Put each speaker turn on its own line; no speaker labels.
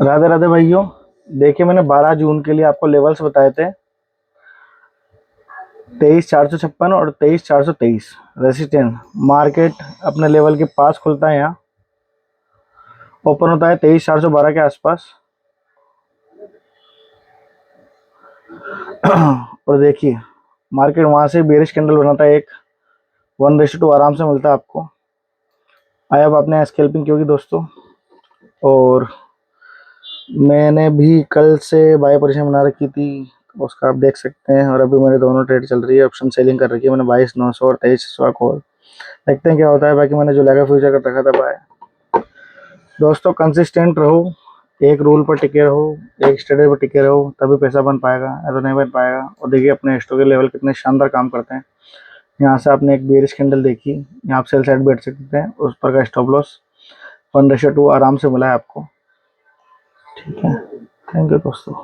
राधे राधे भाइयों। देखिए, मैंने 12 जून के लिए आपको लेवल्स बताए थे, 23,456 और 23,423। रेसिस्टेंस मार्केट अपने लेवल के पास खुलता है, यहाँ ओपन होता है 23,412 के आसपास। और देखिए, मार्केट वहां से बेरिश कैंडल बनाता है, एक 1:2 आराम से मिलता है आपको। आई अब आपने स्कैल्पिंग की होगी दोस्तों, और मैंने भी कल से बाय पोजीशन बना रखी थी, तो उसका आप देख सकते हैं। और अभी मेरे दोनों ट्रेड चल रही है, ऑप्शन सेलिंग कर रखी है मैंने 22,900 और 23,100 कॉल। देखते हैं क्या होता है। बाकी मैंने जो लेगा फ्यूचर कर रखा था बाय। दोस्तों, कंसिस्टेंट रहो, एक रूल पर टिके रहो, एक स्टडी पर टिके रहो, तभी पैसा बन पाएगा, या तो नहीं बन पाएगा। और देखिए अपने स्टॉक के लेवल कितने शानदार काम करते हैं। यहाँ से आपने एक बेरिश कैंडल देखी, यहाँ आप सेल साइड बैठ सकते हैं, उस पर का स्टॉप लॉस 1:2 आराम से मिला है आपको। ठीक है, थैंक यू दोस्तों।